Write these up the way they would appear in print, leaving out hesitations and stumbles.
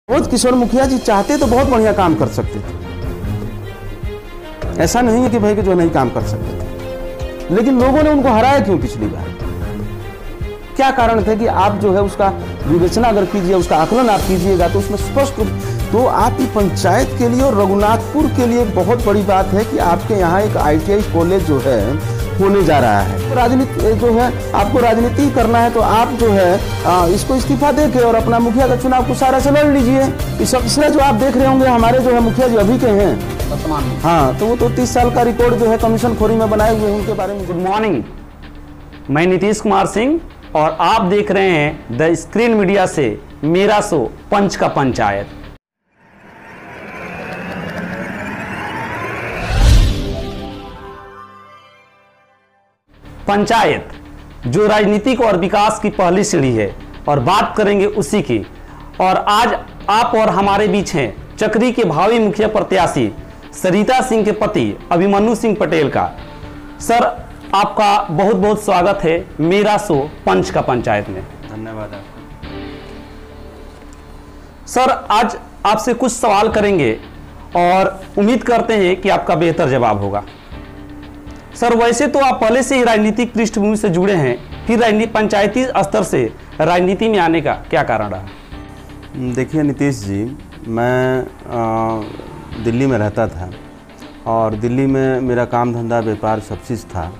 बहुत किशोर मुखिया जी चाहते तो बहुत बढ़िया काम कर सकते थे, ऐसा नहीं है कि भाई कि जो नहीं काम कर सकते थे, लेकिन लोगों ने उनको हराया क्यों पिछली बार? क्या कारण थे कि आप जो है उसका विवेचना अगर कीजिए, उसका आकलन आप कीजिएगा तो उसमें स्पष्ट, तो आपकी पंचायत के लिए और रघुनाथपुर के लिए बहुत बड़ी बात है कि आपके यहाँ एक ITI कॉलेज जो है होने जा रहा है। तो राजनीति जो है, आपको राजनीति करना है तो आप जो है इसको इस्तीफा देके और अपना मुखिया का चुनाव कुशारा से लड़ लीजिए। इस सिलसिले जो आप देख रहे होंगे हमारे जो है मुखिया जी अभी के हैं वर्तमान में, हाँ, तो वो तो 30 साल का रिकॉर्ड जो है कमीशन खोरी में बनाए हुए हैं, उनके बारे में। गुड मॉर्निंग, मैं नीतीश कुमार सिंह और आप देख रहे हैं द स्क्रीन मीडिया से मेरा शो पंच का पंचायत। पंचायत जो राजनीतिक और विकास की पहली सीढ़ी है और बात करेंगे उसी की। और आज आप और हमारे बीच हैं चक्री के भावी मुखिया प्रत्याशी सरिता सिंह के पति अभिमन्यु सिंह पटेल का। सर, आपका बहुत बहुत स्वागत है मेरा शो पंच का पंचायत में। धन्यवाद आपको। सर, आज आपसे कुछ सवाल करेंगे और उम्मीद करते हैं कि आपका बेहतर जवाब होगा। सर, वैसे तो आप पहले से ही राजनीतिक पृष्ठभूमि से जुड़े हैं, फिर पंचायती स्तर से राजनीति में आने का क्या कारण रहा? देखिए नीतीश जी, मैं दिल्ली में रहता था और दिल्ली में मेरा काम धंधा व्यापार सब चीज़ था।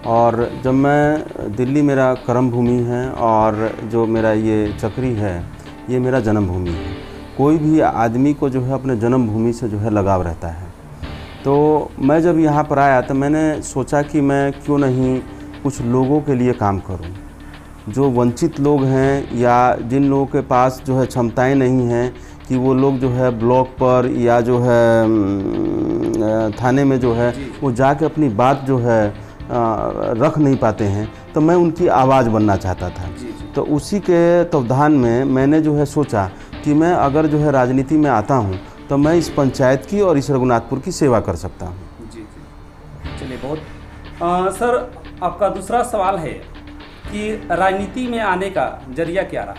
और जब मैं दिल्ली मेरा कर्म भूमि है और जो मेरा ये चक्री है ये मेरा जन्मभूमि है। कोई भी आदमी को जो है अपने जन्मभूमि से जो है लगाव रहता है। तो मैं जब यहाँ पर आया तो मैंने सोचा कि मैं क्यों नहीं कुछ लोगों के लिए काम करूँ, जो वंचित लोग हैं या जिन लोगों के पास जो है क्षमताएं नहीं हैं कि वो लोग जो है ब्लॉक पर या जो है थाने में जो है वो जाके अपनी बात जो है रख नहीं पाते हैं, तो मैं उनकी आवाज़ बनना चाहता था। तो उसी के तत्वाधान में मैंने जो है सोचा कि मैं अगर जो है राजनीति में आता हूँ तो मैं इस पंचायत की और इस रघुनाथपुर की सेवा कर सकता हूँ। जी जी, चलिए बहुत। सर, आपका दूसरा सवाल है कि राजनीति में आने का जरिया क्या रहा?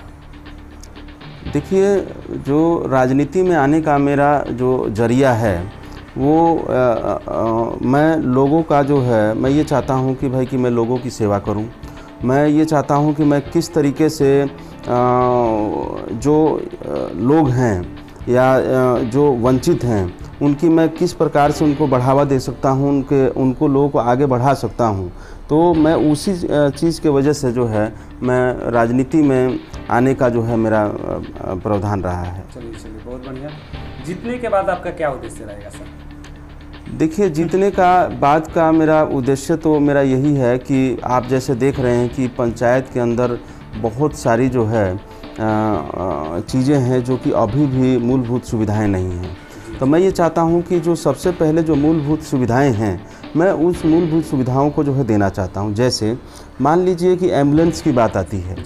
देखिए, जो राजनीति में आने का मेरा जो जरिया है वो मैं लोगों का जो है, मैं ये चाहता हूँ कि भाई कि मैं लोगों की सेवा करूँ। मैं ये चाहता हूँ कि मैं किस तरीके से जो लोग हैं या जो वंचित हैं उनकी मैं किस प्रकार से उनको बढ़ावा दे सकता हूँ, उनको लोगों को आगे बढ़ा सकता हूँ। तो मैं उसी चीज़ के वजह से जो है मैं राजनीति में आने का जो है मेरा प्रावधान रहा है। चलिए बहुत बढ़िया। जीतने के बाद आपका क्या उद्देश्य रहेगा सर? देखिए, जीतने का बाद का मेरा उद्देश्य तो मेरा यही है कि आप जैसे देख रहे हैं कि पंचायत के अंदर बहुत सारी जो है चीज़ें हैं जो कि अभी भी मूलभूत सुविधाएं नहीं हैं। तो मैं ये चाहता हूं कि जो सबसे पहले जो मूलभूत सुविधाएं हैं मैं उस मूलभूत सुविधाओं को जो है देना चाहता हूं। जैसे मान लीजिए कि एम्बुलेंस की बात आती है,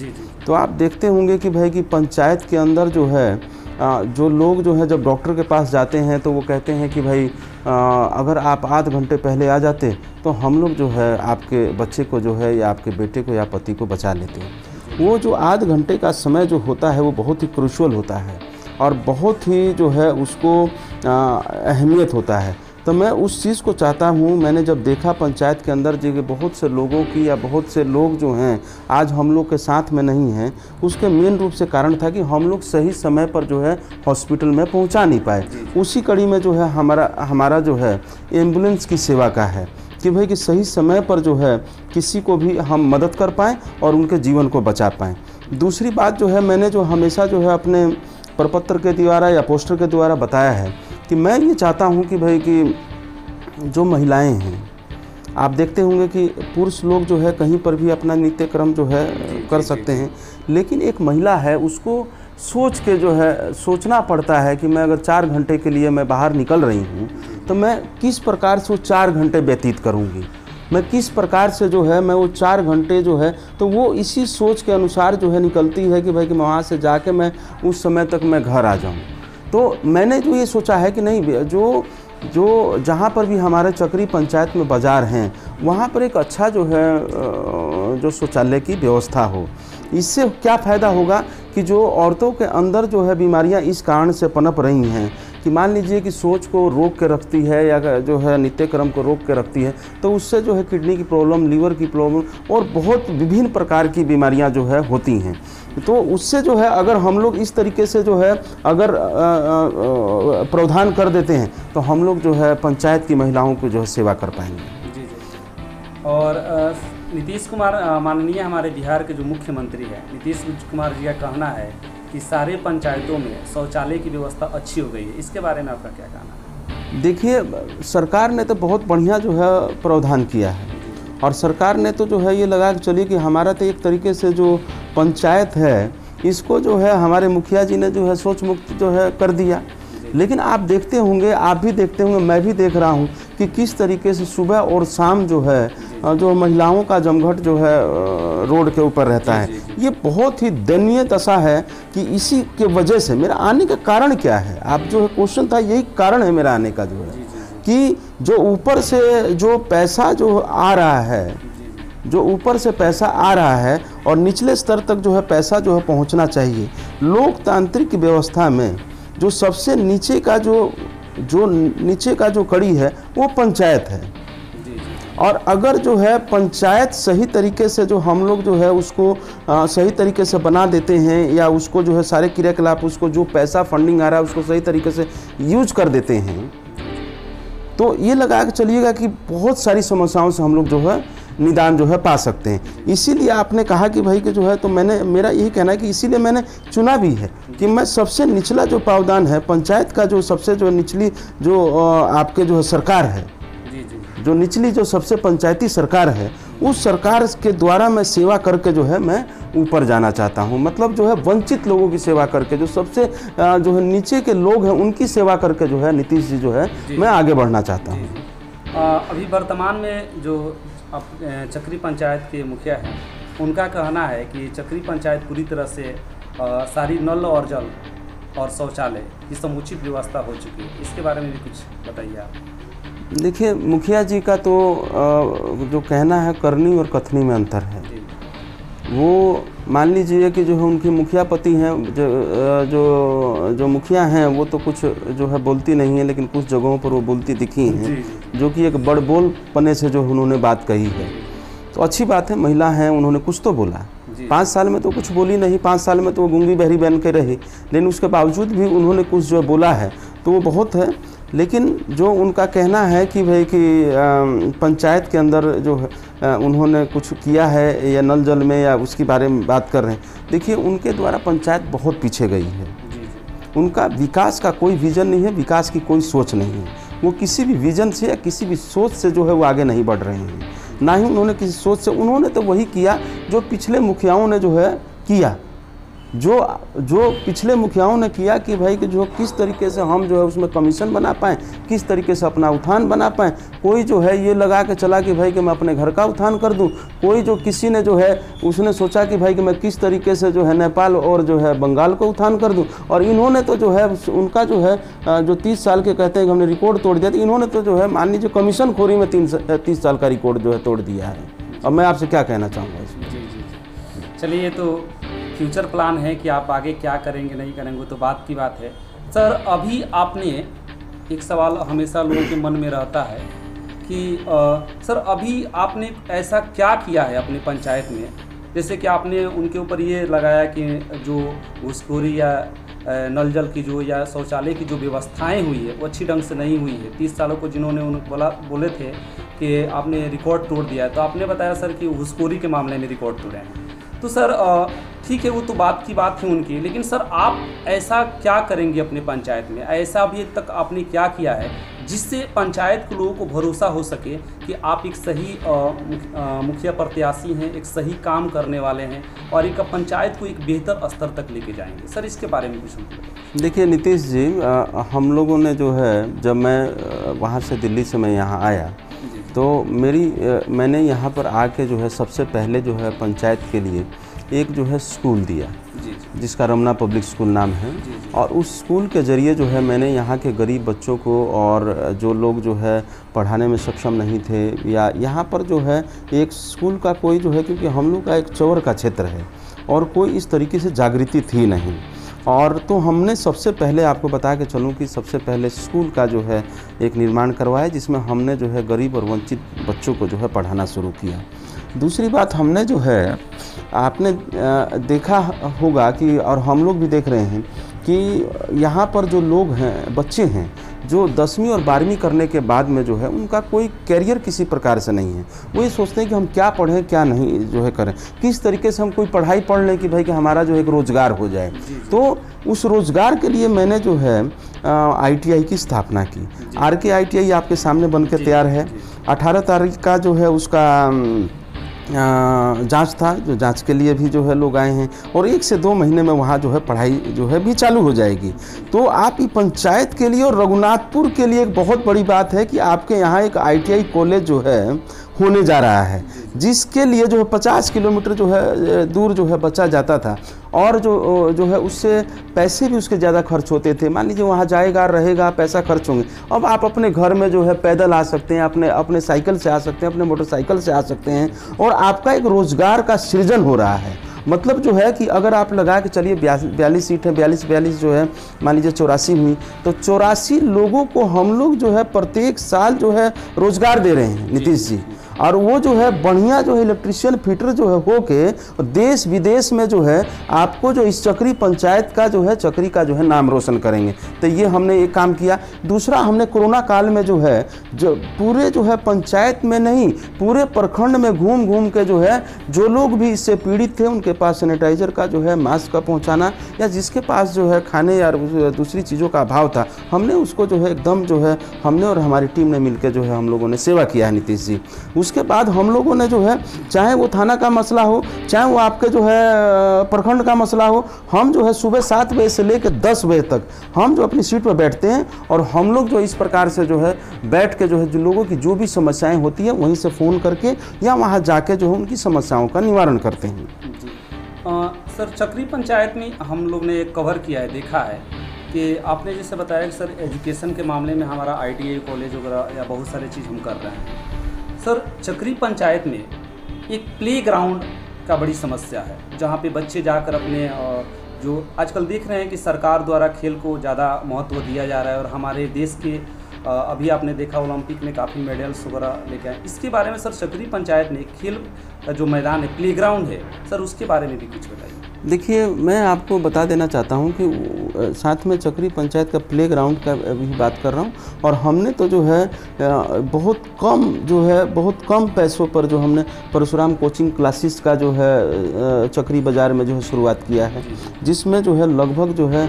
तो आप देखते होंगे कि भाई कि पंचायत के अंदर जो है जो लोग जो है जब डॉक्टर के पास जाते हैं तो वो कहते हैं कि भाई अगर आप आध घंटे पहले आ जाते तो हम लोग जो है आपके बच्चे को जो है या आपके बेटे को या पति को बचा लेते हैं। वो जो आध घंटे का समय जो होता है वो बहुत ही क्रूशियल होता है और बहुत ही जो है उसको अहमियत होता है। तो मैं उस चीज़ को चाहता हूँ। मैंने जब देखा पंचायत के अंदर जो बहुत से लोगों की या बहुत से लोग जो हैं आज हम लोग के साथ में नहीं हैं, उसके मेन रूप से कारण था कि हम लोग सही समय पर जो है हॉस्पिटल में पहुँचा नहीं पाए। उसी कड़ी में जो है हमारा जो है एम्बुलेंस की सेवा का है कि भाई कि सही समय पर जो है किसी को भी हम मदद कर पाएँ और उनके जीवन को बचा पाएँ। दूसरी बात जो है मैंने जो हमेशा जो है अपने प्रपत्र के द्वारा या पोस्टर के द्वारा बताया है कि मैं ये चाहता हूँ कि भाई कि जो महिलाएं हैं, आप देखते होंगे कि पुरुष लोग जो है कहीं पर भी अपना नित्यक्रम जो है कर सकते हैं, लेकिन एक महिला है उसको सोच के जो है सोचना पड़ता है कि मैं अगर 4 घंटे के लिए मैं बाहर निकल रही हूँ तो मैं किस प्रकार से वो 4 घंटे व्यतीत करूँगी, मैं किस प्रकार से जो है मैं वो 4 घंटे जो है, तो वो इसी सोच के अनुसार जो है निकलती है कि भाई कि वहाँ से जाके मैं उस समय तक मैं घर आ जाऊँ। तो मैंने जो ये सोचा है कि नहीं, जो जहाँ पर भी हमारे चक्री पंचायत में बाज़ार हैं वहाँ पर एक अच्छा जो है जो शौचालय की व्यवस्था हो। इससे क्या फ़ायदा होगा कि कि जो औरतों के अंदर जो है बीमारियां इस कारण से पनप रही हैं कि मान लीजिए कि सोच को रोक के रखती है या जो है नित्यक्रम को रोक के रखती है, तो उससे जो है किडनी की प्रॉब्लम, लीवर की प्रॉब्लम और बहुत विभिन्न प्रकार की बीमारियां जो है होती हैं। तो उससे जो है अगर हम लोग इस तरीके से जो है अगर प्रावधान कर देते हैं तो हम लोग जो है पंचायत की महिलाओं को जो है सेवा कर पाएंगे। जी जी। और नीतीश कुमार माननीय हमारे बिहार के जो मुख्यमंत्री हैं, नीतीश कुमार जी का कहना है कि सारे पंचायतों में शौचालय की व्यवस्था अच्छी हो गई है। इसके बारे में आपका क्या कहना है? देखिए, सरकार ने तो बहुत बढ़िया जो है प्रावधान किया है और सरकार ने तो जो है ये लगा के चलिए कि हमारा तो एक तरीके से जो पंचायत है इसको जो है हमारे मुखिया जी ने जो है सोच मुक्त जो है कर दिया। लेकिन आप देखते होंगे, आप भी देखते होंगे, मैं भी देख रहा हूँ कि किस तरीके से सुबह और शाम जो है जो महिलाओं का जमघट जो है रोड के ऊपर रहता है। ये बहुत ही दयनीय दशा है कि इसी के वजह से मेरा आने का कारण क्या है, आप जो है क्वेश्चन था, यही कारण है मेरा आने का जो है कि जो ऊपर से जो पैसा जो आ रहा है, जो ऊपर से पैसा आ रहा है और निचले स्तर तक जो है पैसा जो है पहुंचना चाहिए। लोकतांत्रिक व्यवस्था में जो सबसे नीचे का नीचे का जो कड़ी है वो पंचायत है। और अगर जो है पंचायत सही तरीके से जो हम लोग जो है उसको सही तरीके से बना देते हैं या उसको जो है सारे क्रियाकलाप, उसको जो पैसा फंडिंग आ रहा है उसको सही तरीके से यूज कर देते हैं, तो ये लगा के चलिएगा कि बहुत सारी समस्याओं से हम लोग जो है निदान जो है पा सकते हैं। इसीलिए आपने कहा कि भाई कि जो है, तो मेरा यही कहना है कि इसीलिए मैंने चुना भी है कि मैं सबसे निचला जो प्रावधान है पंचायत का, जो सबसे जो निचली जो आपके जो है सरकार है, जो निचली जो सबसे पंचायती सरकार है, उस सरकार के द्वारा मैं सेवा करके जो है मैं ऊपर जाना चाहता हूं। मतलब जो है वंचित लोगों की सेवा करके, जो सबसे जो है नीचे के लोग हैं उनकी सेवा करके जो है नीतीश जी जो है मैं आगे बढ़ना चाहता हूं। अभी वर्तमान में जो चक्री पंचायत के मुखिया हैं, उनका कहना है कि चक्री पंचायत पूरी तरह से सारी नल और जल और शौचालय की समुचित व्यवस्था हो चुकी है। इसके बारे में भी कुछ बताइए आप। देखिए, मुखिया जी का तो जो कहना है करनी और कथनी में अंतर है। वो मान लीजिए कि जो है उनकी मुखिया पति हैं, जो मुखिया हैं वो तो कुछ जो है बोलती नहीं है, लेकिन कुछ जगहों पर वो बोलती दिखी हैं, जो कि एक बड़बोल पने से जो उन्होंने बात कही है। तो अच्छी बात है, महिला हैं, उन्होंने कुछ तो बोला। 5 साल में तो कुछ बोली नहीं, 5 साल में तो वो गूंगी बहरी बन के रही, लेकिन उसके बावजूद भी उन्होंने कुछ जो बोला है तो वो बहुत है। लेकिन जो उनका कहना है कि भाई कि पंचायत के अंदर जो है उन्होंने कुछ किया है या नल जल में या उसके बारे में बात कर रहे हैं, देखिए उनके द्वारा पंचायत बहुत पीछे गई है। उनका विकास का कोई विजन नहीं है, विकास की कोई सोच नहीं है। वो किसी भी विजन से या किसी भी सोच से जो है वो आगे नहीं बढ़ रहे हैं, ना ही उन्होंने किसी सोच से। उन्होंने तो वही किया जो पिछले मुखियाओं ने जो है किया, जो पिछले मुखियाओं ने किया कि भाई कि जो किस तरीके से हम जो है उसमें कमीशन बना पाएँ, किस तरीके से अपना उत्थान बना पाएँ। कोई जो है ये लगा के चला कि भाई कि मैं अपने घर का उत्थान कर दूं, कोई जो किसी ने जो है उसने सोचा कि भाई कि मैं किस तरीके से जो है नेपाल और जो है बंगाल को उत्थान कर दूं। और इन्होंने तो जो है उनका जो है जो 30 साल के कहते हैं कि हमने रिकॉर्ड तोड़ दिया, तो इन्होंने तो जो है मान लीजिए कमीशन खोरी में 30 साल का रिकॉर्ड जो है तोड़ दिया है। अब मैं आपसे क्या कहना चाहूँगा इसमें। जी। चलिए, ये तो फ्यूचर प्लान है कि आप आगे क्या करेंगे नहीं करेंगे, तो बात की बात है। सर, अभी आपने एक सवाल हमेशा लोगों के मन में रहता है कि सर अभी आपने ऐसा क्या किया है अपने पंचायत में, जैसे कि आपने उनके ऊपर ये लगाया कि जो घूसखोरी या नल जल की जो या शौचालय की जो व्यवस्थाएं हुई है वो अच्छी ढंग से नहीं हुई है। 30 सालों को जिन्होंने बोले थे कि आपने रिकॉर्ड तोड़ दिया है, तो आपने बताया सर कि घूसखोरी के मामले में रिकॉर्ड तोड़े हैं। तो सर ठीक है, वो तो बात की बात है उनकी, लेकिन सर आप ऐसा क्या करेंगे अपने पंचायत में, ऐसा अभी तक आपने क्या किया है जिससे पंचायत के लोगों को भरोसा हो सके कि आप एक सही मुखिया प्रत्याशी हैं, एक सही काम करने वाले हैं और एक पंचायत को एक बेहतर स्तर तक लेके जाएंगे। सर इसके बारे में कुछ बताइए। देखिए नीतीश जी, हम लोगों ने जो है, जब मैं वहाँ से दिल्ली से मैं यहाँ आया तो मैंने यहाँ पर आके जो है सबसे पहले जो है पंचायत के लिए एक जो है स्कूल दिया, जिसका रमना पब्लिक स्कूल नाम है। और उस स्कूल के ज़रिए जो है मैंने यहाँ के गरीब बच्चों को और जो लोग जो है पढ़ाने में सक्षम नहीं थे, या यहाँ पर जो है एक स्कूल का कोई जो है, क्योंकि हम लोग का एक चौर का क्षेत्र है और कोई इस तरीके से जागृति थी नहीं। और तो हमने सबसे पहले आपको बता के चलूँ कि सबसे पहले स्कूल का जो है एक निर्माण करवाया, जिसमें हमने जो है गरीब और वंचित बच्चों को जो है पढ़ाना शुरू किया। दूसरी बात हमने जो है, आपने देखा होगा कि, और हम लोग भी देख रहे हैं कि यहाँ पर जो लोग हैं, बच्चे हैं जो 10वीं और 12वीं करने के बाद में जो है उनका कोई कैरियर किसी प्रकार से नहीं है। वो ये सोचते हैं कि हम क्या पढ़ें क्या नहीं जो है करें, किस तरीके से हम कोई पढ़ाई पढ़ लें कि भाई कि हमारा जो एक रोज़गार हो जाए। तो उस रोज़गार के लिए मैंने जो है ITI की स्थापना की। RK ITI आपके सामने बन के तैयार है। 18 तारीख का जो है उसका जांच था, जो जांच के लिए भी जो है लोग आए हैं, और 1 से 2 महीने में वहाँ जो है पढ़ाई जो है भी चालू हो जाएगी। तो आप ये पंचायत के लिए और रघुनाथपुर के लिए एक बहुत बड़ी बात है कि आपके यहाँ एक ITI कॉलेज जो है होने जा रहा है, जिसके लिए जो है 50 किलोमीटर जो है दूर जो है बच्चा जाता था, और जो है उससे पैसे भी उसके ज़्यादा खर्च होते थे। मान लीजिए वहाँ जाएगा, रहेगा, पैसा खर्च होंगे। अब आप अपने घर में जो है पैदल आ सकते हैं, अपने साइकिल से आ सकते हैं, अपने मोटरसाइकिल से आ सकते हैं, और आपका एक रोज़गार का सृजन हो रहा है। मतलब जो है कि अगर आप लगा के चलिए 42 सीट है, 42 जो है मान लीजिए 84 हुई, तो 84 लोगों को हम लोग जो है प्रत्येक साल जो है रोज़गार दे रहे हैं नीतीश जी। और वो जो है बढ़िया जो है इलेक्ट्रिशियन फिटर जो है होके देश विदेश में जो है आपको जो इस चक्री पंचायत का जो है चक्री का जो है नाम रोशन करेंगे। तो ये हमने एक काम किया। दूसरा, हमने कोरोना काल में जो है जो पूरे जो है पंचायत में नहीं, पूरे प्रखंड में घूम घूम के जो है जो लोग भी इससे पीड़ित थे उनके पास सैनिटाइज़र का जो है मास्क का पहुँचाना, या जिसके पास जो है खाने या दूसरी चीज़ों का अभाव था, हमने उसको जो है एकदम जो है हमने और हमारी टीम ने मिलकर जो है हम लोगों ने सेवा किया है नीतीश जी। उसके बाद हम लोगों ने जो है, चाहे वो थाना का मसला हो, चाहे वो आपके जो है प्रखंड का मसला हो, हम जो है सुबह 7 बजे से लेकर 10 बजे तक हम जो अपनी सीट पर बैठते हैं, और हम लोग जो इस प्रकार से जो है बैठ के जो है जो लोगों की जो भी समस्याएं होती है वहीं से फ़ोन करके या वहाँ जाके जो है उनकी समस्याओं का निवारण करते हैं। सर, चक्री पंचायत में हम लोग ने कवर किया है, देखा है कि आपने जैसे बताया कि सर एजुकेशन के मामले में हमारा ITI कॉलेज वगैरह या बहुत सारे चीज़ हम कर रहे हैं। सर, चक्री पंचायत में एक प्लेग्राउंड का बड़ी समस्या है, जहाँ पे बच्चे जाकर अपने जो आजकल देख रहे हैं कि सरकार द्वारा खेल को ज़्यादा महत्व दिया जा रहा है, और हमारे देश के अभी आपने देखा ओलंपिक में काफ़ी मेडल्स वगैरह लेके आए। इसके बारे में सर चक्री पंचायत ने खेल का जो मैदान है, प्लेग्राउंड है, सर उसके बारे में भी कुछ बताइए। देखिए, मैं आपको बता देना चाहता हूं कि साथ में चक्री पंचायत का प्लेग्राउंड का भी बात कर रहा हूं, और हमने तो जो है बहुत कम पैसों पर जो हमने परशुराम कोचिंग क्लासेस का जो है चक्री बाज़ार में जो है शुरुआत किया है, जिसमें जो है लगभग जो है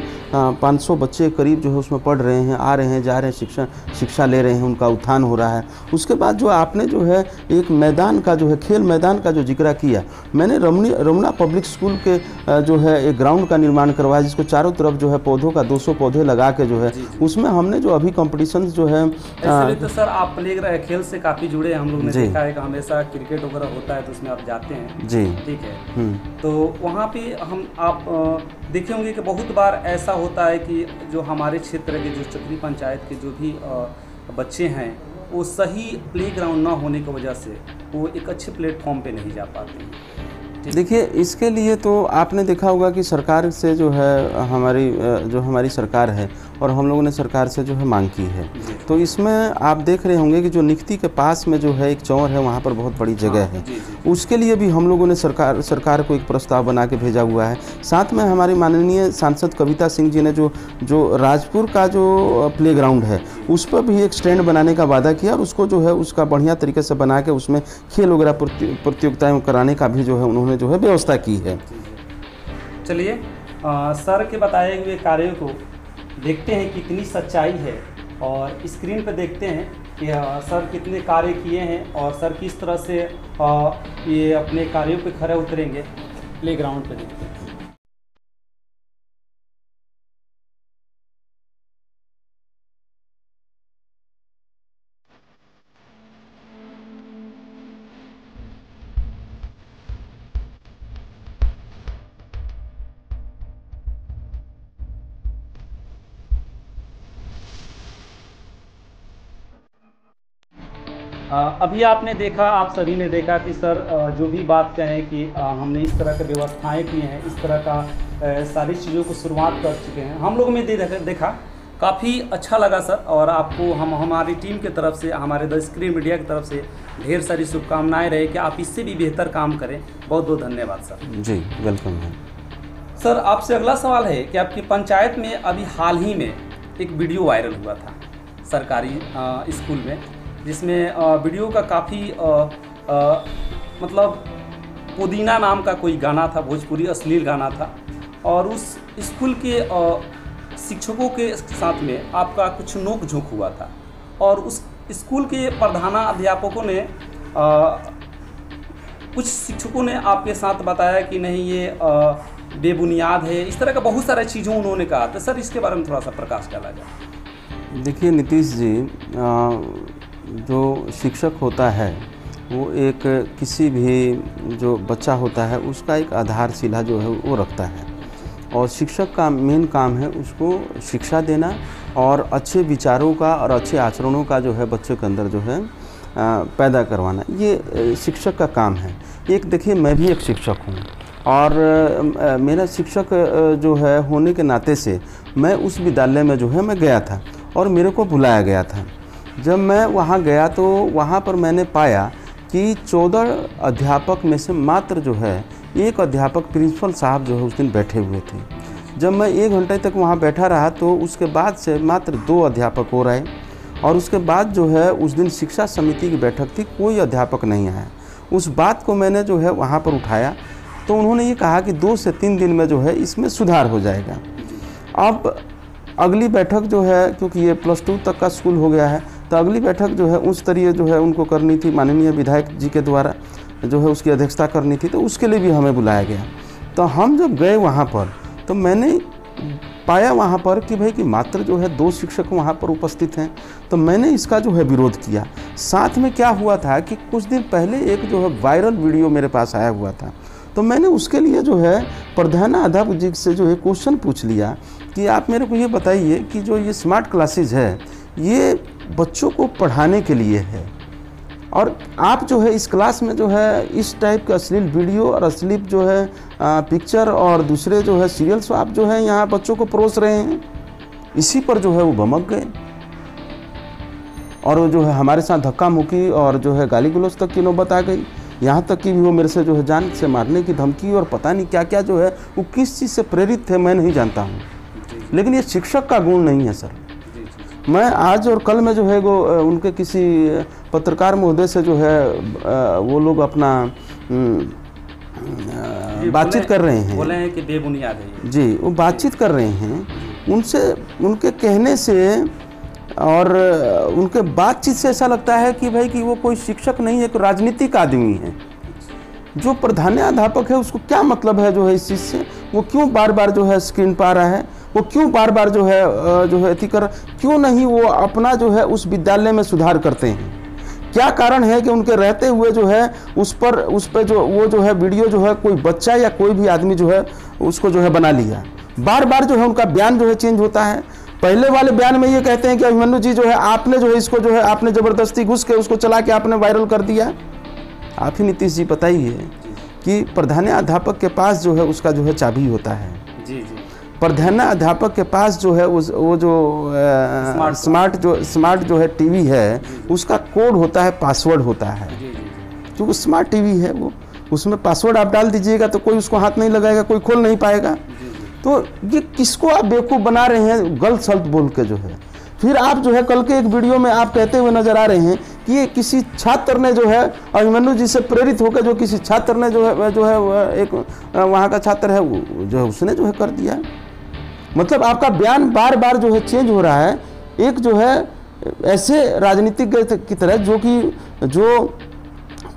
500 बच्चे करीब जो है उसमें पढ़ रहे हैं, आ रहे हैं, जा रहे हैं, शिक्षा ले रहे हैं, उनका उत्थान हो रहा है। उसके बाद जो आपने जो है एक मैदान का जो है खेल मैदान का जो जिक्र किया, मैंने रमना पब्लिक स्कूल के जो है एक ग्राउंड का निर्माण करवाया, जिसको चारों तरफ जो है पौधों का 200 पौधे लगा के जो है उसमें हमने जो अभी कंपटीशन जो है तो सर आप खेल से काफ़ी जुड़े हैं, हम लोग ने देखा है कि हमेशा क्रिकेट वगैरह होता है तो उसमें आप जाते हैं जी, ठीक है। तो वहाँ पे आप देखे होंगे कि बहुत बार ऐसा होता है कि जो हमारे क्षेत्र के जो चक्री पंचायत के जो भी बच्चे हैं वो सही प्लेग्राउंड ना होने की वजह से वो एक अच्छे प्लेटफॉर्म पे नहीं जा पाते हैं। देखिए, इसके लिए तो आपने देखा होगा कि सरकार से जो है हमारी सरकार है, और हम लोगों ने सरकार से जो है मांग की है। तो इसमें आप देख रहे होंगे कि जो निखती के पास में जो है एक चौर है, वहाँ पर बहुत बड़ी जगह है। उसके लिए भी हम लोगों ने सरकार को एक प्रस्ताव बना के भेजा हुआ है। साथ में हमारी माननीय सांसद कविता सिंह जी ने जो राजपुर का जो प्लेग्राउंड है उस पर भी एक स्टैंड बनाने का वादा किया, और उसको जो है उसका बढ़िया तरीके से बना के उसमें खेल वगैरह प्रतियोगिताएँ कराने का भी जो है उन्होंने जो है व्यवस्था की है। चलिए, सर के बताए हुए कार्यों को देखते हैं कितनी सच्चाई है, और स्क्रीन पर देखते हैं कि सर कितने कार्य किए हैं और सर किस तरह से ये अपने कार्यों पे खरे उतरेंगे। प्लेग्राउंड पे देखते हैं। अभी आपने देखा, आप सभी ने देखा कि सर जो भी बात कहें कि हमने इस तरह की व्यवस्थाएं की हैं, इस तरह का सारी चीज़ों को शुरुआत कर चुके हैं। हम लोग में देखा काफ़ी अच्छा लगा सर, और आपको हमारी टीम की तरफ से, हमारे द स्क्रीन मीडिया की तरफ से ढेर सारी शुभकामनाएं रहे कि आप इससे भी बेहतर काम करें। बहुत बहुत धन्यवाद सर। जी वेलकम है सर। आपसे अगला सवाल है कि आपकी पंचायत में अभी हाल ही में एक वीडियो वायरल हुआ था सरकारी स्कूल में, जिसमें वीडियो का काफ़ी मतलब पुदीना नाम का कोई गाना था, भोजपुरी अश्लील गाना था, और उस स्कूल के शिक्षकों के साथ में आपका कुछ नोक झोंक हुआ था, और उस स्कूल के प्रधानाध्यापकों ने कुछ शिक्षकों ने आपके साथ बताया कि नहीं ये बेबुनियाद है, इस तरह का बहुत सारी चीज़ों उन्होंने कहा। तो सर इसके बारे में थोड़ा सा प्रकाश डाला जाए। देखिए नीतीश जी, जो शिक्षक होता है वो एक किसी भी जो बच्चा होता है उसका एक आधारशिला जो है वो रखता है, और शिक्षक का मेन काम है उसको शिक्षा देना और अच्छे विचारों का और अच्छे आचरणों का जो है बच्चों के अंदर जो है पैदा करवाना, ये शिक्षक का काम है। एक देखिए, मैं भी एक शिक्षक हूँ, और मेरा शिक्षक जो है होने के नाते से मैं उस विद्यालय में जो है मैं गया था और मेरे को बुलाया गया था। जब मैं वहाँ गया तो वहाँ पर मैंने पाया कि 14 अध्यापक में से मात्र जो है एक अध्यापक प्रिंसिपल साहब जो है उस दिन बैठे हुए थे। जब मैं 1 घंटे तक वहाँ बैठा रहा तो उसके बाद से मात्र 2 अध्यापक हो रहे, और उसके बाद जो है उस दिन शिक्षा समिति की बैठक थी, कोई अध्यापक नहीं आया। उस बात को मैंने जो है वहाँ पर उठाया तो उन्होंने ये कहा कि 2 से 3 दिन में जो है इसमें सुधार हो जाएगा। अब अगली बैठक जो है, क्योंकि ये +2 तक का स्कूल हो गया है, तो अगली बैठक जो है उच्च स्तरीय जो है उनको करनी थी, माननीय विधायक जी के द्वारा जो है उसकी अध्यक्षता करनी थी, तो उसके लिए भी हमें बुलाया गया। तो हम जब गए वहाँ पर तो मैंने पाया वहाँ पर कि भाई कि मात्र जो है 2 शिक्षक वहाँ पर उपस्थित हैं, तो मैंने इसका जो है विरोध किया। साथ में क्या हुआ था कि कुछ दिन पहले एक जो है वायरल वीडियो मेरे पास आया हुआ था, तो मैंने उसके लिए जो है प्रधानाध्यापक जी से जो है क्वेश्चन पूछ लिया कि आप मेरे को ये बताइए कि जो ये स्मार्ट क्लासेज है ये बच्चों को पढ़ाने के लिए है, और आप जो है इस क्लास में जो है इस टाइप का अश्लील वीडियो और अश्लील जो है पिक्चर और दूसरे जो है सीरियल्स आप जो है यहाँ बच्चों को परोस रहे हैं। इसी पर जो है वो भमक गए, और वो जो है हमारे साथ धक्का मुक्की और जो है गाली गलौज तक की नौबत आ गई। यहाँ तक कि वो मेरे से जो है जान से मारने की धमकी और पता नहीं क्या क्या जो है वो किस चीज़ से प्रेरित थे मैं नहीं जानता हूँ, लेकिन ये शिक्षक का गुण नहीं है सर। मैं आज और कल में जो है वो उनके किसी पत्रकार महोदय से जो है वो लोग अपना बातचीत कर रहे हैं, बोले हैं कि बेबुनियाद है जी, वो बातचीत कर रहे हैं उनसे, उनके कहने से और उनके बातचीत से ऐसा लगता है कि भाई कि वो कोई शिक्षक नहीं है, एक राजनीतिक आदमी है। जो प्रधानाध्यापक है उसको क्या मतलब है जो है इस चीज़ से, वो क्यों बार बार जो है स्क्रीन पर आ रहा है, वो क्यों बार बार जो है अति कर, क्यों नहीं वो अपना जो है उस विद्यालय में सुधार करते हैं। क्या कारण है कि उनके रहते हुए जो है उस पर जो वो जो है वीडियो जो है कोई बच्चा या कोई भी आदमी जो है उसको जो है बना लिया। बार बार जो है उनका बयान जो है चेंज होता है। पहले वाले बयान में ये कहते हैं कि अभिमन्यु जी जो है आपने जो है इसको जो है आपने ज़बरदस्ती घुस के उसको चला के आपने वायरल कर दिया। आप ही नीतीश जी बताइए कि प्रधानाध्यापक के पास जो है उसका जो है चाबी होता है। जी जी। प्रधानाध्यापक के पास जो है वो जो स्मार्ट जो है टीवी है उसका कोड होता है, पासवर्ड होता है। जो स्मार्ट टीवी है वो उसमें पासवर्ड आप डाल दीजिएगा तो कोई उसको हाथ नहीं लगाएगा, कोई खोल नहीं पाएगा। तो ये किसको आप बेवकूफ़ बना रहे हैं गलत सल्त बोल के जो है। फिर आप जो है कल के एक वीडियो में आप कहते हुए नजर आ रहे हैं कि ये किसी छात्र ने जो है अभिमन्यु जी से प्रेरित होकर जो किसी छात्र ने जो है एक वहाँ का छात्र है वो जो है उसने जो है कर दिया। मतलब आपका बयान बार बार जो है चेंज हो रहा है, एक जो है ऐसे राजनीतिक की तरह जो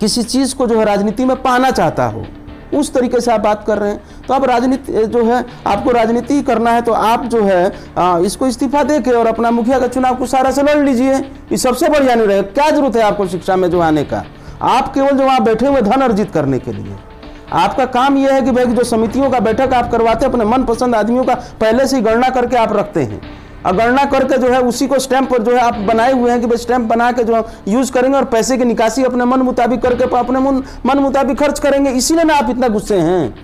किसी चीज़ को जो है राजनीति में पाना चाहता हो उस तरीके से आप बात कर रहे हैं। तो अब राजनीति जो है आपको राजनीति करना है तो आप जो है इसको इस्तीफा दे के और अपना मुखिया का चुनाव को सारा से लड़ लीजिए, ये सबसे बढ़िया नहीं रहेगा। क्या जरूरत है आपको शिक्षा में जो आने का? आप केवल जो वहाँ बैठे हुए धन अर्जित करने के लिए। आपका काम यह है कि भाई जो समितियों का बैठक आप करवाते हैं अपने मनपसंद आदमियों का पहले से ही गणना करके आप रखते हैं अगणना करके जो है उसी को स्टैंप पर जो है आप बनाए हुए हैं कि भाई स्टैंप बना के जो यूज करेंगे और पैसे की निकासी अपने मन मुताबिक करके अपने मन मुताबिक खर्च करेंगे। इसीलिए ना आप इतना गुस्से हैं।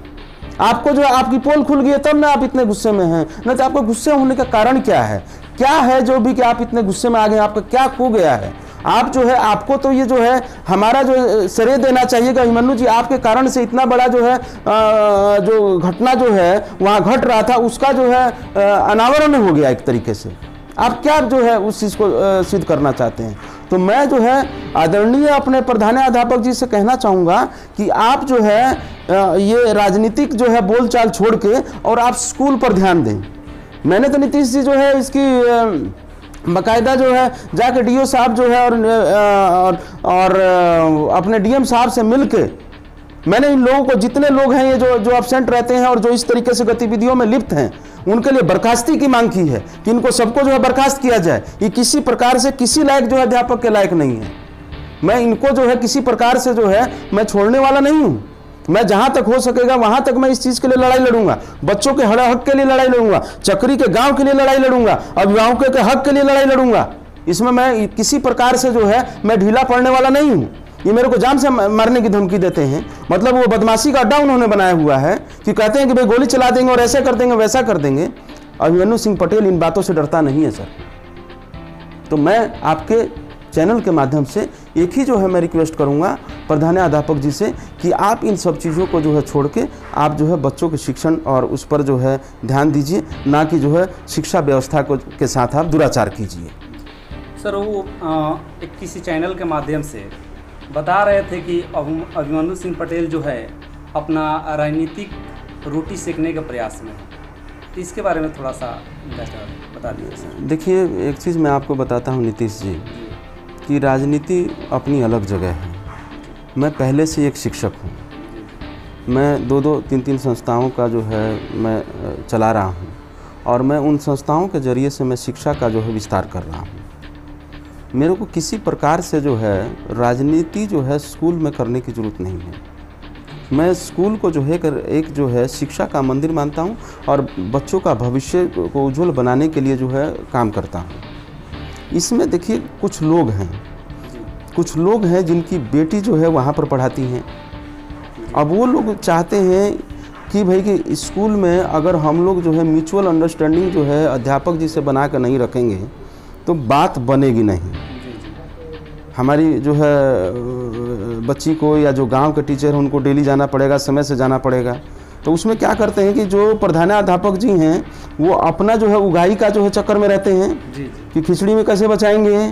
आपको जो है आपकी पोल खुल गई है तब ना आप इतने गुस्से में हैं। नहीं तो आपको गुस्से होने का कारण क्या है? क्या है जो भी कि आप इतने गुस्से में आ गए? आपका क्या खो गया है? आप जो है, आपको तो ये जो है हमारा जो श्रेय देना चाहिएगा अभिमन्यु जी, आपके कारण से इतना बड़ा जो है जो घटना जो है वहाँ घट रहा था उसका जो है अनावरण हो गया एक तरीके से। आप क्या जो है उस चीज़ को सिद्ध करना चाहते हैं? तो मैं जो है आदरणीय अपने प्रधानाध्यापक जी से कहना चाहूँगा कि आप जो है ये राजनीतिक जो है बोलचाल छोड़ के और आप स्कूल पर ध्यान दें। मैंने तो नीतीश जी जो है इसकी बाकायदा जो है जाके डीओ साहब जो है और अपने डीएम साहब से मिलके मैंने इन लोगों को, जितने लोग हैं ये जो एब्सेंट रहते हैं और जो इस तरीके से गतिविधियों में लिप्त हैं, उनके लिए बर्खास्ती की मांग की है कि इनको सबको जो है बर्खास्त किया जाए। ये किसी प्रकार से किसी लायक जो है अध्यापक के लायक नहीं है। मैं इनको जो है किसी प्रकार से जो है मैं छोड़ने वाला नहीं हूँ। मैं जहां तक हो सकेगा वहां तक मैं इस चीज के लिए लड़ाई लड़ूंगा, बच्चों के हक के लिए लड़ाई लड़ूंगा, चक्री के गांव के लिए लड़ाई लड़ूंगा, अभिभावकों के हक के लिए लड़ाई लड़ूंगा। इसमें मैं किसी प्रकार से जो है मैं ढीला पड़ने वाला नहीं हूं। ये मेरे को जान से मारने की धमकी देते हैं, मतलब वो बदमाशी का अड्डा उन्होंने बनाया हुआ है कि कहते हैं कि भाई गोली चला देंगे और ऐसा कर देंगे वैसा कर देंगे। अभिमन्यु सिंह पटेल इन बातों से डरता नहीं है सर। तो मैं आपके चैनल के माध्यम से एक ही जो है मैं रिक्वेस्ट करूंगा प्रधानाध्यापक जी से कि आप इन सब चीज़ों को जो है छोड़ के आप जो है बच्चों के शिक्षण और उस पर जो है ध्यान दीजिए, ना कि जो है शिक्षा व्यवस्था को के साथ आप दुराचार कीजिए। सर वो एक किसी चैनल के माध्यम से बता रहे थे कि अभिमन्यु सिंह पटेल जो है अपना राजनीतिक रोटी सेकने के प्रयास में है, तो इसके बारे में थोड़ा सा बता दीजिए सर। देखिए एक चीज़ मैं आपको बताता हूँ नीतीश जी कि राजनीति अपनी अलग जगह है। मैं पहले से एक शिक्षक हूँ, मैं 2-2, 3-3 संस्थाओं का जो है मैं चला रहा हूँ और मैं उन संस्थाओं के ज़रिए से मैं शिक्षा का जो है विस्तार कर रहा हूँ। मेरे को किसी प्रकार से जो है राजनीति जो है स्कूल में करने की ज़रूरत नहीं है। मैं स्कूल को जो है एक जो है शिक्षा का मंदिर मानता हूँ और बच्चों का भविष्य को उज्जवल बनाने के लिए जो है काम करता हूँ। इसमें देखिए कुछ लोग हैं जिनकी बेटी जो है वहाँ पर पढ़ाती हैं। अब वो लोग चाहते हैं कि भाई कि स्कूल में अगर हम लोग जो है म्यूचुअल अंडरस्टैंडिंग जो है अध्यापक जी से बना कर नहीं रखेंगे तो बात बनेगी नहीं। हमारी जो है बच्ची को या जो गांव के टीचर हैं उनको डेली जाना पड़ेगा, समय से जाना पड़ेगा। तो उसमें क्या करते हैं कि जो प्रधानाध्यापक जी हैं वो अपना जो है उगाही का जो है चक्कर में रहते हैं कि खिचड़ी में कैसे बचाएंगे,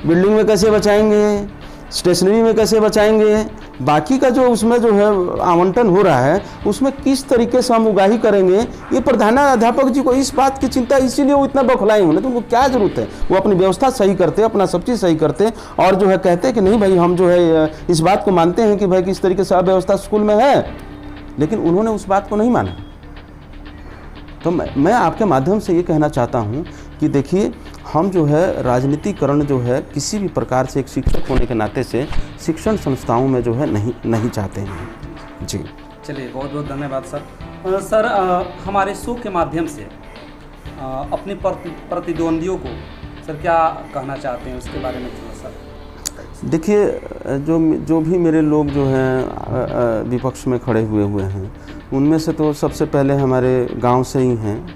बिल्डिंग में कैसे बचाएंगे, स्टेशनरी में कैसे बचाएंगे, बाकी का जो उसमें जो है आवंटन हो रहा है उसमें किस तरीके से हम उगाही करेंगे, ये प्रधानाध्यापक जी को इस बात की चिंता, इसीलिए वो इतना बौखलाए होने। तो उनको क्या ज़रूरत है? वो अपनी व्यवस्था सही करते, अपना सब चीज़ सही करते और जो है कहते कि नहीं भाई हम जो है इस बात को मानते हैं कि भाई किस तरीके से अव्यवस्था स्कूल में है, लेकिन उन्होंने उस बात को नहीं माना। तो मैं आपके माध्यम से ये कहना चाहता हूँ कि देखिए हम जो है राजनीतिकरण जो है किसी भी प्रकार से एक शिक्षक होने के नाते से शिक्षण संस्थाओं में जो है नहीं चाहते हैं जी। चलिए बहुत बहुत धन्यवाद सर। सर हमारे शो के माध्यम से अपने प्रतिद्वंदियों को सर क्या कहना चाहते हैं उसके बारे में थोड़ा सा। देखिए जो भी मेरे लोग जो हैं विपक्ष में खड़े हुए हैं उनमें से तो सबसे पहले हमारे गांव से ही हैं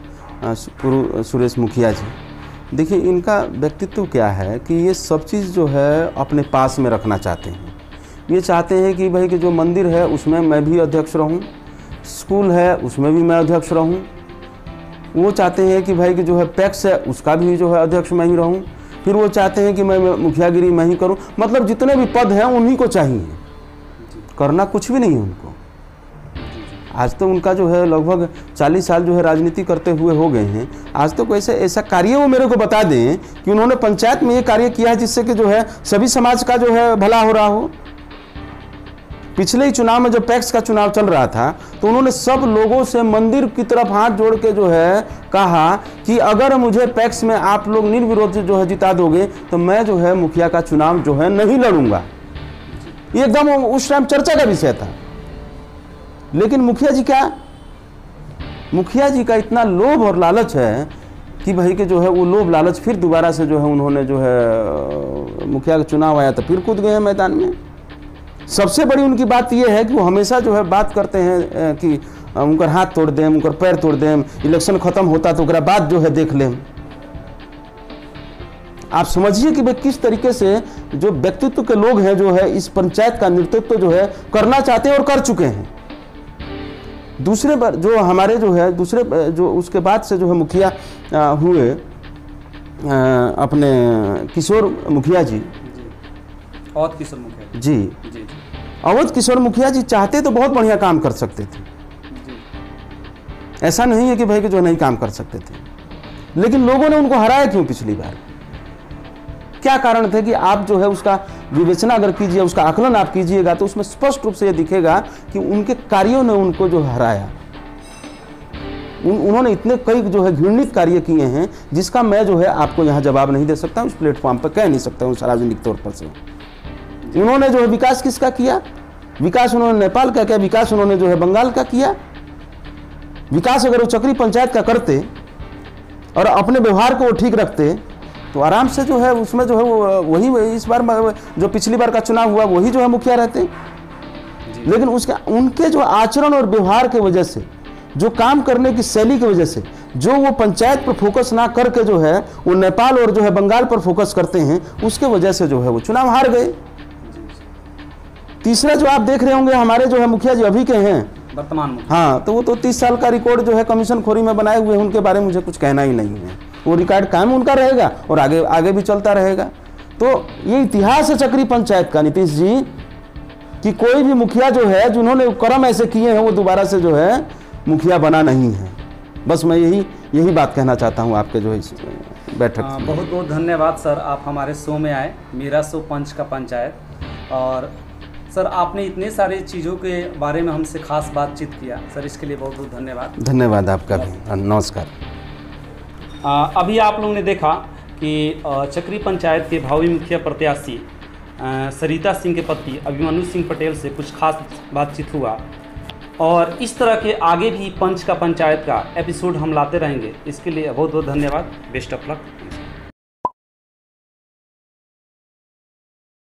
सुरेश मुखिया जी। देखिए इनका व्यक्तित्व क्या है कि ये सब चीज़ जो है अपने पास में रखना चाहते हैं। ये चाहते हैं कि भाई कि जो मंदिर है उसमें मैं भी अध्यक्ष रहूं, स्कूल है उसमें भी मैं अध्यक्ष रहूं। वो चाहते हैं कि भाई कि जो है पैक्स है उसका भी जो है अध्यक्ष मैं ही रहूं। फिर वो चाहते हैं कि मैं मुखियागिरी मैं ही करूं। मतलब जितने भी पद हैं उन्हीं को चाहिए, करना कुछ भी नहीं है उनको। आज तो उनका जो है लगभग 40 साल जो है राजनीति करते हुए हो गए हैं। आज तो कोई ऐसा कार्य वो मेरे को बता दें कि उन्होंने पंचायत में ये कार्य किया है जिससे कि जो है सभी समाज का जो है भला हो रहा हो। पिछले ही चुनाव में जब पैक्स का चुनाव चल रहा था तो उन्होंने सब लोगों से मंदिर की तरफ हाथ जोड़ के जो है कहा कि अगर मुझे पैक्स में आप लोग निर्विरोध जो है जिता दोगे तो मैं जो है मुखिया का चुनाव जो है नहीं लड़ूंगा। ये एकदम उस टाइम चर्चा का विषय था। लेकिन मुखिया जी का इतना लोभ और लालच है कि भाई के जो है वो लोभ लालच फिर दोबारा से जो है उन्होंने जो है मुखिया का चुनाव आया तो फिर कूद गए हैं मैदान में। सबसे बड़ी उनकी बात ये है कि वो हमेशा जो है बात करते हैं कि उनकर हाथ तोड़ दें, उनकर पैर तोड़ दें, इलेक्शन खत्म होता तो उसके बाद जो है देख लें। आप समझिए कि भाई किस तरीके से जो व्यक्तित्व के लोग हैं जो है इस पंचायत का नेतृत्व जो है करना चाहते हैं और कर चुके हैं। दूसरे बार जो हमारे जो है दूसरे जो उसके बाद से जो है मुखिया हुए अपने किशोर मुखिया जी, अवध किशोर मुखिया जी, अवध किशोर मुखिया जी चाहते तो बहुत बढ़िया काम कर सकते थे। ऐसा नहीं है कि भाई कि जो नहीं काम कर सकते थे, लेकिन लोगों ने उनको हराया क्यों पिछली बार? क्या कारण थे कि आप जो है उसका विवेचना अगर कीजिए, उसका आकलन आप कीजिएगा तो उसमें स्पष्ट रूप से ये दिखेगा कि उनके कार्यों ने उनको जो हराया। उन्होंने इतने कई जो है घृणित कार्य किए हैं जिसका मैं जो है आपको यहाँ जवाब नहीं दे सकता, उस प्लेटफॉर्म पर कह नहीं सकता हूँ सार्वजनिक तौर पर से। उन्होंने जो है विकास किसका किया? विकास उन्होंने नेपाल का किया, विकास उन्होंने जो है बंगाल का किया। विकास अगर वो चक्री पंचायत का करते और अपने व्यवहार को वो ठीक रखते तो आराम से जो है उसमें जो है वो वही इस बार जो पिछली बार का चुनाव हुआ वही जो है मुखिया रहते। लेकिन उसका उनके जो आचरण और व्यवहार की वजह से, जो काम करने की शैली की वजह से, जो वो पंचायत पर फोकस ना करके जो है वो नेपाल और जो है बंगाल पर फोकस करते हैं, उसके वजह से जो है वो चुनाव हार गए। तीसरा जो आप देख रहे होंगे हमारे जो है मुखिया जी अभी के हैं वर्तमान में, हाँ, तो वो तो 30 साल का रिकॉर्ड जो है कमीशन खोरी में बनाए हुए हैं, उनके बारे में मुझे कुछ कहना ही नहीं है। वो रिकॉर्ड कायम उनका रहेगा और आगे आगे भी चलता रहेगा। तो ये इतिहास है चक्री पंचायत का नीतीश जी कि कोई भी मुखिया जो है जिन्होंने कर्म ऐसे किए हैं वो दोबारा से जो है मुखिया बना नहीं है। बस मैं यही बात कहना चाहता हूँ आपके जो है इस बैठक में। बहुत बहुत धन्यवाद सर, आप हमारे शो में आए, मेरा शो पंच का पंचायत। और सर आपने इतने सारे चीज़ों के बारे में हमसे खास बातचीत किया सर, इसके लिए बहुत बहुत धन्यवाद। धन्यवाद आपका भी, नमस्कार। अभी आप लोगों ने देखा कि चक्री पंचायत के भावी मुखिया प्रत्याशी सरिता सिंह के पति अभिमन्यु सिंह पटेल से कुछ खास बातचीत हुआ। और इस तरह के आगे भी पंच का पंचायत का एपिसोड हम लाते रहेंगे। इसके लिए बहुत बहुत धन्यवाद। Best of luck.